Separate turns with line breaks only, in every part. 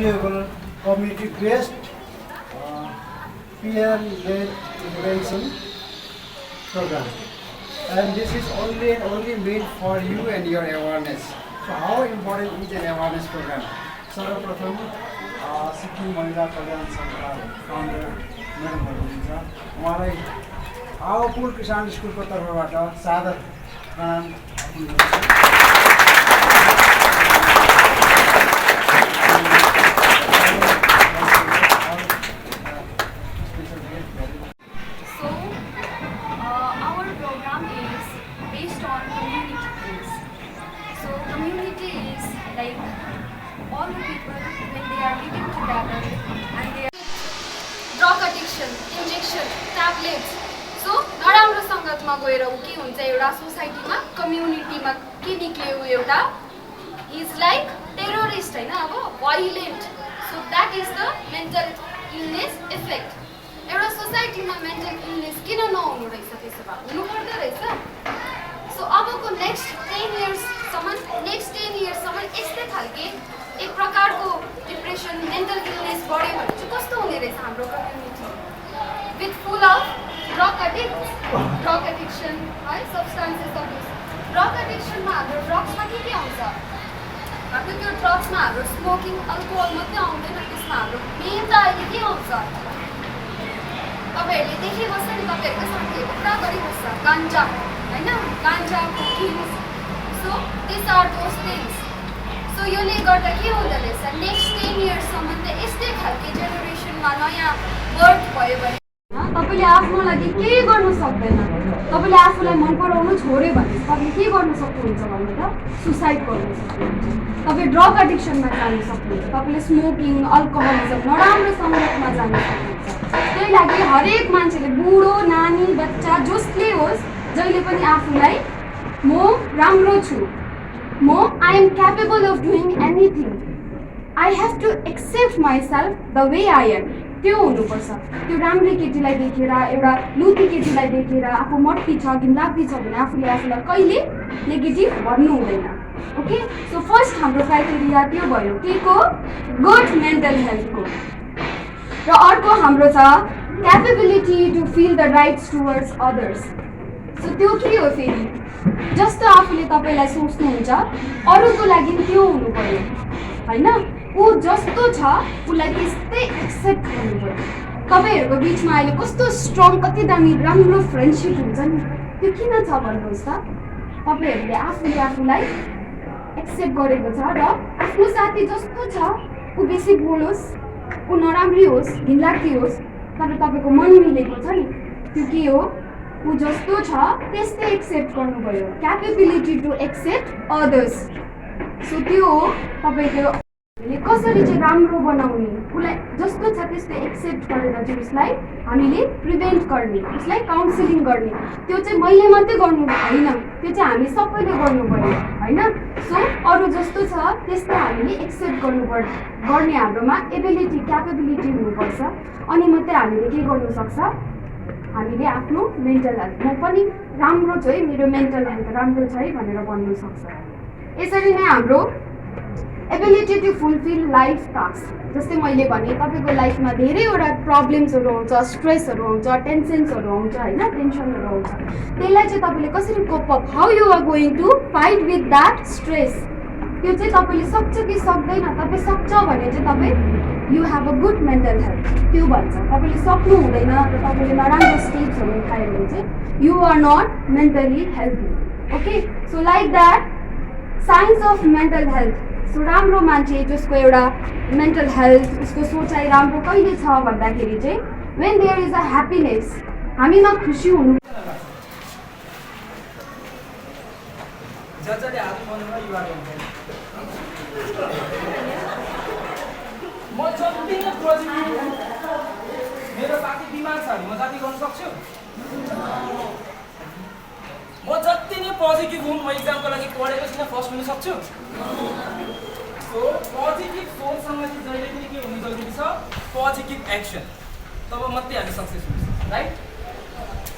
valuable community-based peer-led intervention program. And this is only made for you and your awareness. So how important is an awareness program? सर्वप्रथम सिक्किम महिला कल्याण संघका founder madam हुनुहुन्छ, उहाँलाई आवपुल किसान स्कुलको तर्फबाट सादर प्रणाम।
All the people when they are living together and they drug addiction, injection, tablets. So नराम्रो सङ्गतमा गएर उ के हुन्छ एउटा सोसाइटीमा कम्युनिटीमा के निक्ल्यो एउटा इज लाइक टेररिस्ट हैन, अब भाइलेन्ट। So that is the mental illness effect. एउटा सोसाइटीमा मेन्टल इलनेस किन नहुनु रहेछ, त्यसो भए हुनु पर्दो रहेछ। सो अबको नेक्स्ट 10 इयर्ससम्म यस्तै खालके एक प्रकारको डिप्रेसन, मेन्टल इलनेस बढ्यो भने चाहिँ कस्तो हुने रहेछ हाम्रो community, with full of drug addiction है, सब्सटेन्सेस अब्युज। ड्रग एडिक्सनमा हाम्रो ड्रग्समा के आउँछ, हाम्रो त्यो ड्रग्समा हाम्रो स्मोकिङ, अल्कोहल मात्रै आउँदैन, त्यसमा हाम्रो मेन त अहिले के आउँछ, तपाईँहरूले देखिबस्छ नि, तपाईँहरूको साथीहरू पुरा गरिबस्छ गान्जा होइन, गान्जा, cocaine. So this are those things. So यसले गर्दा के हुँदो रहेछ, नेक्स्ट 10 इयर्ससम्म त यस्तै खालके जेनेरेसनमा नयाँ बर्थ भयो भने तपाईँले आफ्नो लागि केही गर्नु सक्दैन। तपाईँले आफूलाई मन पराउनु छोड्यो भने तपाईँले के गर्न सक्नुहुन्छ भने त सुसाइड गर्नु सक्नुहुन्छ, तपाईँ ड्रग एडिक्सनमा जानु सक्नुहुन्छ, तपाईँले स्मोकिङ, अल्कोहलिजम, नराम्रो सङ्गतमा जानु सक्नुहुन्छ। त्यही लागि हरेक मान्छेले, बुढो, नानी, बच्चा, जसले होस्, जहिले पनि आफूलाई म राम्रो छु, I am capable of doing anything. I have to accept myself the way I am. त्यो हुनुपर्छ। त्यो राम्रो केटीलाई देखेर, एउटा लुती केटीलाई देखेर आफू मट्टी छ, घिनलाग्दी छ भने आफूले आफूलाई कहिले नेगेटिभ भन्नु हुँदैन। ओके, सो फर्स्ट हाम्रो क्राइटेरिया त्यो भयो के को, गुड मेन्टल हेल्थको। र अर्को हाम्रो छ capability to fill the rights towards others. So त्यो के हो फेरि, जस्तो आफूले तपाईँलाई सोच्नुहुन्छ अरूको लागि त्यो हुनु पर्यो होइन, ऊ जस्तो छ उसलाई त्यस्तै एक्सेप्ट गर्नु पर्यो। तपाईँहरूको बिचमा अहिले कस्तो स्ट्रङ, कति दामी राम्रो फ्रेन्डसिप हुन्छ नि, त्यो किन छ भन्नुहोस् त, तपाईँहरूले आफूले आफूलाई एक्सेप्ट गरेको छ। र आफ्नो साथी जस्तो छ, ऊ बेसी बोलोस्, ऊ नराम्री होस्, घिनलाग्दी होस्, तर तपाईँको मन मिलेको छ नि, त्यो के हो, ऊ जस्तो छ त्यस्तै एक्सेप्ट गर्नुभयो, capability to accept others. So त्यो हो तपाईँको कसरी चाहिँ राम्रो बनाउने, उसलाई जस्तो छ त्यस्तै एक्सेप्ट गरेर चाहिँ उसलाई हामीले प्रिभेन्ट गर्ने, उसलाई काउन्सिलिङ गर्ने। त्यो चाहिँ मैले मात्रै गर्नु होइन, त्यो चाहिँ हामी सबैले गर्नु पर्यो होइन। सो अरू जस्तो छ त्यस्तै हामीले एक्सेप्ट गर्ने हाम्रोमा एबिलिटी, क्यापेबिलिटी हुनुपर्छ, अनि मात्रै हामीले के गर्नु सक्छ, हामीले आफ्नो मेन्टल हेल्थ, म पनि राम्रो छु है, मेरो मेन्टल हेल्थ राम्रो छ है भनेर भन्नु सक्छ। यसरी नै हाम्रो ability to fulfil life task, जस्तै मैले भने तपाईँको लाइफमा धेरैवटा प्रब्लम्सहरू आउँछ, स्ट्रेसहरू आउँछ, टेन्सन्सहरू आउँछ होइन, टेन्सनहरू आउँछ। त्यसलाई चाहिँ तपाईँले कसरी cope up, how you are going to fight with that stress, त्यो चाहिँ तपाईँले सक्छ कि सक्दैन। तपाईँ सक्छ भने चाहिँ तपाईँ you have a good mental health, त्यो भन्छ। तपाईँले सक्नु हुँदैन र तपाईँले नराम्रो स्टेप्सहरू उठायो भने चाहिँ you are not mentally healthy. Okay, so like that science of mental health. So राम्रो मान्छे जसको एउटा मेन्टल हेल्थ, उसको सोचाइ राम्रो कहिले छ भन्दाखेरि चाहिँ when there is a happiness, हामीमा खुसी हुनु।
म जति नै पोजिटिभ, मेरो साथी बिमार छ भने म जाति गर्न सक्छु, म जति नै पोजिटिभ हुँ, म इक्जामको लागि पढेको छैन फर्स्ट हुन सक्छु। सो पोजिटिभ सोचसँग चाहिँ जहिले पनि के हुनु जरुरी छ, पोजिटिभ एक्सन, तब मात्रै हामी सक्सेस हुन्छ, राइट।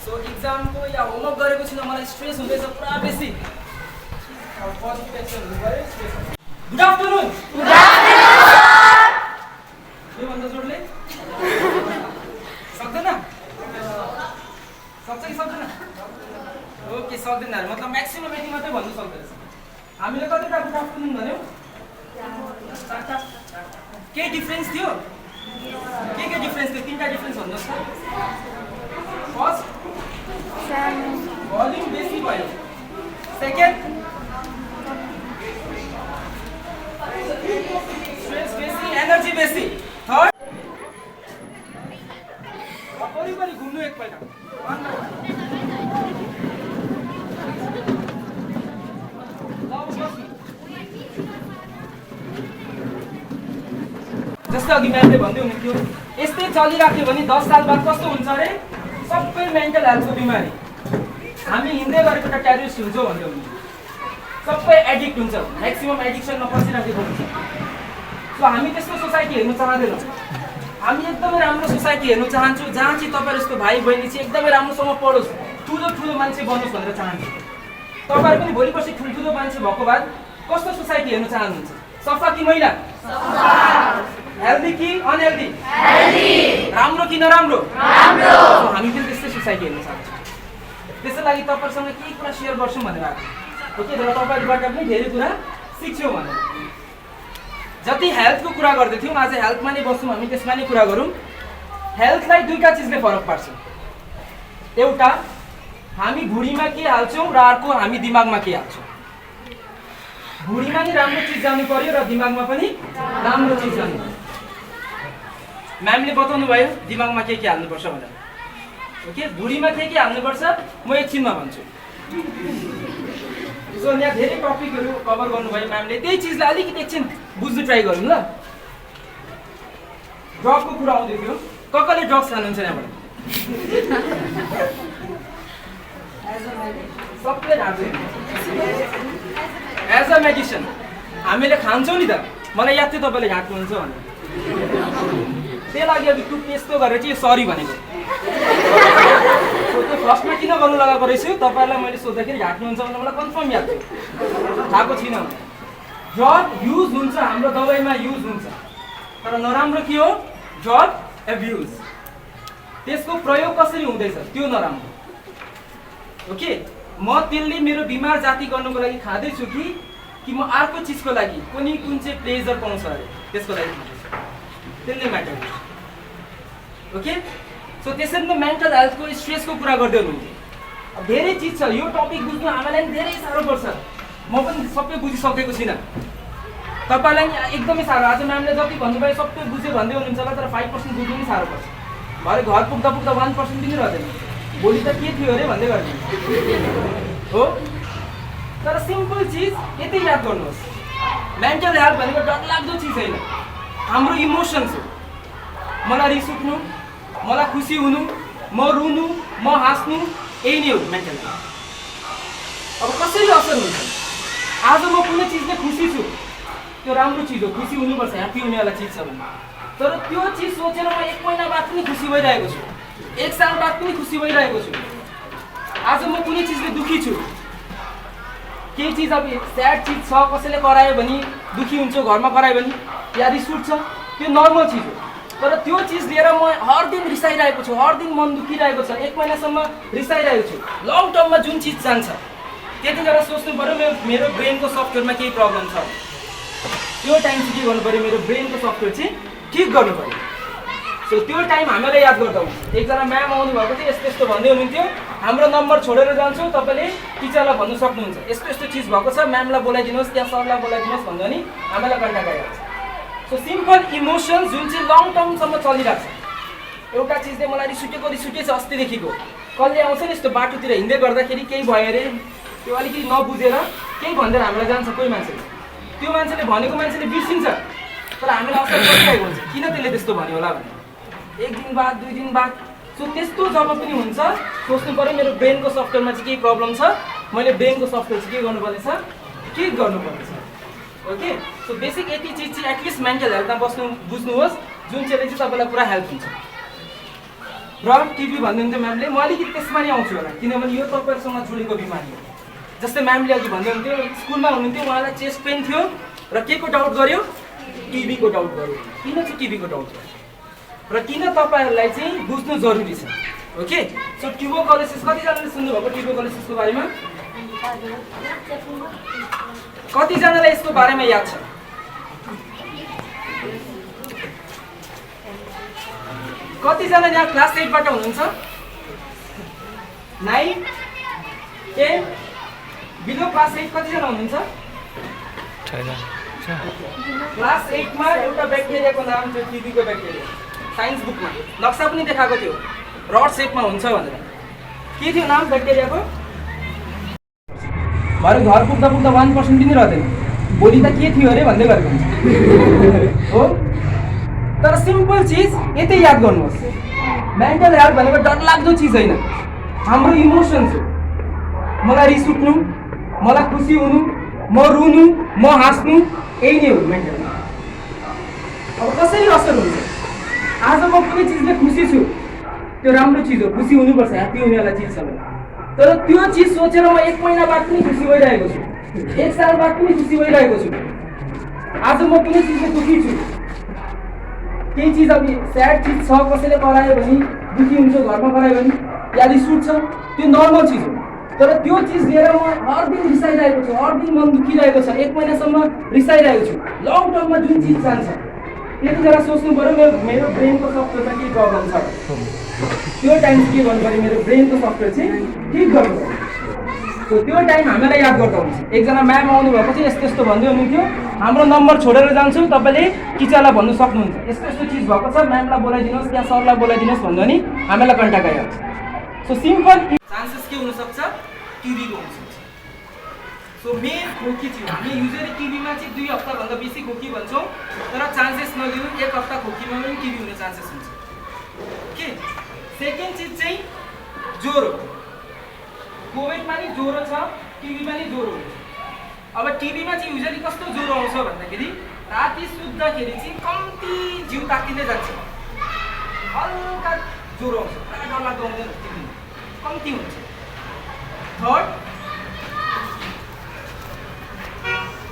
सो इक्जामको या होमवर्क गरेको छैन, मलाई स्ट्रेस हुँदैछ पुरा बेसी, पोजिटिभ एक्सन हुनु पऱ्यो, स्ट्रेस। Good afternoon. सक्दैन? ओके सक्दैन अरे मतलब म्याक्सिमम यति मात्रै भन्नु सक्दैछ। हामीले कतिवटा कुरा कुन भन्यो? के डिफरेन्स थियो? के डिफरेन्स थियो? तीनटा डिफरेन्स भन्नुहोस् त। फर्स्ट भोल्युम बेसी भयो, सेकेन्ड स्ट्रेस बेसी, एनर्जी बेसी, थर्ड वरिपरि घुम्नु एकपल्ट। जस्तै अघि म्यामले भन्दै हुनुहुन्थ्यो यस्तै चलिराख्यो भने 10 साल बाद कस्तो हुन्छ अरे? सबै मेन्टल हेल्थको बिमारी। हामी हिँड्दै गरेको एउटा टेरोरिस्ट हुन्छौँ भन्दै हुनुहुन्छ। सबै एडिक्ट हुन्छ, म्याक्सिमम एडिक्सनमा फसिराखेको हुन्छ। सो हामी त्यस्तो सोसाइटी हेर्नु चाहँदैनौँ। हामी एकदमै राम्रो सोसाइटी हेर्नु चाहन्छौँ जहाँ चाहिँ तपाईँहरू जस्तो भाइ बहिनी चाहिँ एकदमै राम्रोसँग पढोस्, ठुलो मान्छे बनोस् भनेर चाहन्छु। तपाईँहरू पनि भोलि पर्सि ठुल्ठुलो मान्छे भएको बाद कस्तो सोसाइटी हेर्नु चाहनुहुन्छ? सफा कि मैला? हेल्दी कि अनहेल्दी? राम्रो कि नराम्रो? हामी पनि त्यस्तै सोसाइटी हेर्न चाहन्छौँ। त्यसको लागि तपाईँहरूसँग केही कुरा सेयर गर्छौँ भनेर आएको। ओके, र तपाईँहरूबाट पनि धेरै कुरा सिक्छौँ भनेर। जति हेल्थको कुरा गर्दै थियौँ आज हेल्थमा नै बस्छौँ, हामी त्यसमा नै कुरा गरौँ। हेल्थलाई दुईटा चिजले फरक पार्छ। एउटा हामी भुँडीमा के हाल्छौँ र अर्को हामी दिमागमा के हाल्छौँ। भुँडीमा नि राम्रो चिज जानु पर्यो र दिमागमा पनि राम्रो चिज जानु पर्यो। म्यामले बताउनु भयो दिमागमा के हाल्नुपर्छ भनेर। ओके, भुँडीमा के हाल्नुपर्छ म एकछिनमा भन्छु। सो यहाँ धेरै टपिकहरू कभर गर्नुभयो म्यामले, त्यही चिजलाई अलिकति एकछिन बुझ्नु ट्राई गरौँ ल। ड्रगको कुरा आउँदै थियो, कसले ड्रग्स खानुहुन्छ यहाँबाट? सबले खान्छ। एज अ मेडिसिन हामीले खान्छौँ नि त। मलाई याद थियो तपाईँले ढाक्नुहुन्छ भनेर, त्यही लागि अघि टुथपेस्टको गरेर चाहिँ सरी भनेको। त्यो फर्स्टमा किन गर्नु लगाएको रहेछु तपाईँहरूलाई मैले सोद्धाखेरि ढाक्नुहुन्छ भने मलाई कन्फर्म याद थियो, खाएको थिइनँ। ड्रग युज हुन्छ, हाम्रो दबाईमा युज हुन्छ, तर नराम्रो के हो? Drug abuse. त्यसको प्रयोग कसरी हुँदैछ त्यो नराम्रो। ओके, म त्यसले मेरो बिमार जाति गर्नुको लागि खाँदैछु कि म अर्को चिजको लागि कुन चाहिँ प्लेजर पाउँछ अरे त्यसको लागि खाँदैछु, त्यसले म्याटर गर्छ। ओके, सो त्यसरी नै मेन्टल हेल्थको स्ट्रेसको कुरा गर्दै हुनुहुन्थ्यो। अब धेरै चिज छ, यो टपिक बुझ्नु हामीलाई पनि धेरै साह्रो पर्छ। म पनि सबै बुझिसकेको छैन, तपाईँलाई नि एकदमै साह्रो। आज म्यामले जति भन्नुभयो सबै बुझ्यो भन्दै हुनुहुन्छ होला, तर 5% बुझ्नु पनि साह्रो पर्छ। भरे घर पुग्दा 1% पनि रहँदैन। भोलि त के थियो अरे भन्दै गर्नु हो। तर सिम्पल चिज यति याद गर्नुहोस्, मेन्टल हेल्थ भनेको डरलाग्दो चिज होइन, हाम्रो इमोसन्स हो। मलाई रिस उठ्नु, मलाई खुसी हुनु, म रुनु, म हाँस्नु, यही नै हो मेन्टल हेल्थ। अब कसरी असर हुन्छ? आज म कुनै चिजले खुसी छु, त्यो राम्रो चिज हो, खुसी हुनुपर्छ, ह्याप्पी हुनेवाला चिज छ भने। तर त्यो चिज सोचेर म 1 महिना बाद पनि खुसी भइरहेको छु, 1 साल बाद पनि खुसी भइरहेको छु। आज म कुनै चिजले दुःखी छु, केही चिज अब स्याड चिज छ, कसैले करायो भने दुःखी हुन्छ, घरमा करायो भने या रिस उठ्छ, त्यो नर्मल चिज हो। तर त्यो चिज लिएर म हर दिन रिसाइरहेको छु, हर दिन मन दुखिरहेको छ, 1 महिनासम्म रिसाइरहेको छु, लङ टर्ममा जुन चिज जान्छ त्यति बेला सोच्नु पऱ्यो मेरो ब्रेनको सफ्टवेयरमा केही प्रब्लम छ। त्यो टाइम चाहिँ के गर्नु पऱ्यो, मेरो ब्रेनको सफ्टवेयर चाहिँ ठिक गर्नु पऱ्यो। सो त्यो टाइम हामीलाई याद गर्दा हुन्छ। एकजना म्याम आउनु भएको थियो, यस्तो यस्तो भन्दै हुनुहुन्थ्यो, हाम्रो नम्बर छोडेर जान्छु, तपाईँले टिचरलाई भन्नु सक्नुहुन्छ यस्तो यस्तो चिज भएको छ, म्यामलाई बोलाइदिनुहोस्, त्यहाँ सरलाई बोलाइदिनुहोस् भन्दा नि हामीलाई कन्ट्याक्ट आइहाल्छ। सो सिम्पल इमोसन्स जुन चाहिँ लङ टर्मसम्म चलिरहेको छ। एउटा चिजले मलाई रिस उठेछ अस्तिदेखिको, कसले आउँछ नि यस्तो बाटोतिर हिँड्दै गर्दाखेरि केही भयो अरे, त्यो अलिकति नबुझेर केही भनेर हामीलाई जान्छ कोही मान्छेले, त्यो मान्छेले भनेको मान्छेले बिर्सिन्छ, तर हामीलाई असर गरिरहेको हुन्छ किन त्यसले त्यस्तो भन्यो होला भने। 1 दिन बाद 2 दिन बाद सो त्यस्तो जब पनि हुन्छ सोच्नु पऱ्यो मेरो ब्रेनको सफ्टवेयरमा चाहिँ केही प्रब्लम छ, मैले ब्रेनको सफ्टवेयर चाहिँ के गर्नुपर्नेछ, ठिक गर्नुपर्नेछ। ओके, सो बेसिक यति चिज चाहिँ एटलिस्ट मेन्टल हेल्थमा बुझ्नुहोस्, जुन चाहिँ चाहिँ तपाईँलाई पुरा हेल्प हुन्छ। र टिबी भन्नुहुन्थ्यो म्यामले, म अलिकति त्यसमा नै आउँछु होला किनभने यो तपाईँहरूसँग जोडेको बिमारी हो। जस्तै म्यामले अघि भन्दै हुन्थ्यो स्कुलमा हुनुहुन्थ्यो, उहाँलाई चेस्ट पेन थियो र के को डाउट गर्यो, टिबीको डाउट गर्यो। किन चाहिँ टिबीको डाउट गर्यो र किन तपाईँहरूलाई चाहिँ बुझ्नु जरुरी छ। ओके सो ट्युबरकुलोसिस कतिजनाले सुन्नुभएको ट्युबरकुलोसिसको बारेमा कतिजनालाई यसको बारेमा याद छ कतिजना यहाँ क्लास 8 बाट हुनुहुन्छ 9 10 बिलो क्लास 8 कतिजना हुनुहुन्छ क्लास 8 मा एउटा ब्याक्टेरियाको नाम थियो टिबीको ब्याक्टेरिया साइन्स बुकमा नक्सा पनि देखाएको थियो रड शेपमा हुन्छ भनेर के थियो नाम ब्याक्टेरियाको भरे घर पुग्दा पुग्दा 1% पनि रहदैन भोलि त के थियो अरे भन्दै गरेको हुन्छ हो तर सिम्पल चीज यतै याद गर्नुहोस् मेन्टल हेल्थ भनेको डरलाग्दो चीज हैन हाम्रो इमोसन्स हो मलाई रिस उठ्नु मलाई खुसी हुनु म रुनु म हाँस्नु यही नै हो मेन्टल अब कसरी असर हुन्छ आज म कुनै चीजले खुसी छु त्यो राम्रो चीज हो खुसी हुनुपर्छ ह्याप्पी हुनेवाला चीज छ तर त्यो चीज सोचेर म 1 महिना बाद पनि खुसी भइरहेको छु 1 साल बाद पनि खुसी भइरहेको छु आज म कुनै चीजले दुखी छु केही चीज अब स्याड चीज छ कसैले करायो भने दुखी हुन्छ घरमा करायो भने या रिस उठ्छ त्यो नर्मल चीज हो तर त्यो चीज लिएर म हर दिन रिसाइरहेको छु हर दिन मन दुखिरहेको छ 1 महिनासम्म रिसाइरहेको छु लङ टर्ममा जुन चीज जान्छ त्यति बेला सोच्नु पर्यो मेरो ब्रेनको सफ्टवेयरमा के प्रब्लम छ त्यो टाइम के गर्नु पर्यो मेरो ब्रेनको सफ्टवेयर चाहिँ ठिक गर्नु पर्यो सो त्यो टाइम हामीलाई याद गर्दा हुन्छ एकजना म्याम आउनु भएको चाहिँ यस्तो यस्तो भन्दै हुनुहुन्थ्यो हाम्रो नम्बर छोडेर जान्छु तपाईँले टिचरलाई भन्नु सक्नुहुन्छ यस्तो यस्तो चिज भएको छ म्यामलाई बोलाइदिनुहोस् या सरलाई बोलाइदिनुहोस् भन्दा नि हामीलाई कन्ट्याक्ट आइहाल्छ सो सिम्पल चान्सेस के हुनसक्छ टिबीको हुनसक्छ सो मेन खोकी थियो हामी युजली टिबीमा चाहिँ 2 हप्ताभन्दा बेसी खोकी भन्छौँ तर चान्सेस नलिनु 1 हप्ता खोकीमा पनि टिबी हुने चान्सेस हुन्छ ओके सेकेन्ड चिज चाहिँ ज्वरो कोभिडमा नि ज्वरो छ टिबीमा नि ज्वरो हुन्छ अब टिबीमा चाहिँ युजली कस्तो ज्वरो आउँछ भन्दाखेरि राति सुत्दाखेरि चाहिँ कम्ती जिउ ताकिँदै जान्छ हल्का ज्वरो आउँछ पुरा डरलाग्दो आउँदैन टिबीमा कम्ती हुन्छ थर्ड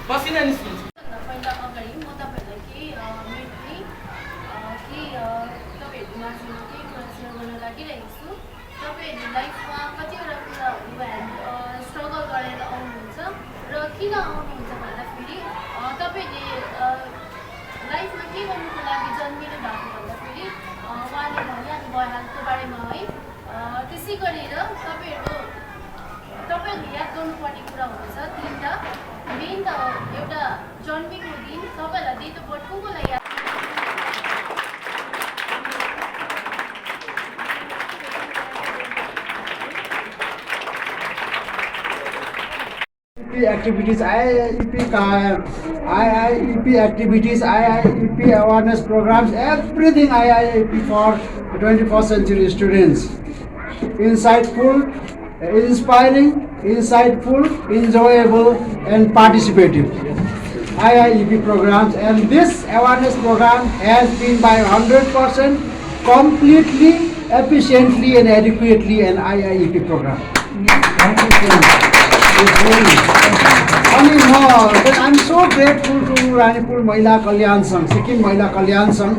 पसिना निस्किन्छ
पहिला अगाडि म तपाईँहरूलाई केही मेन्टली तपाईँहरूको माझमा केही कुरा सेयर गर्न लागिरहेको छु तपाईँहरूले लाइफमा कतिवटा कुराहरू स्ट्रगल गरेर आउनुहुन्छ र किन आउनुहुन्छ भन्दाखेरि तपाईँहरूले लाइफमा के गर्नुको लागि जन्मिनु भएको भन्दाखेरि उहाँले भनिहाल्नु भयो हेल्थको बारेमा है त्यसै गरेर तपाईँहरूले याद गर्नुपर्ने कुरा हुँदैछ 3टा मेन त एउटा जन्मेको दिन तपाईँहरूलाई डेट अफ बर्थ कोलाई याद
activities, IIEP activities, IIEP awareness programs, everything IIEP for 21st century students. Insightful, inspiring, insightful, enjoyable and participative. IIEP programs, and this awareness program has been by 100% completely, efficiently and adequately an IIEP program. Thank you so much. I'm so grateful to Ranipur Mahila Kalyan Sangh, Sikkim Mahila Kalyan Sangh,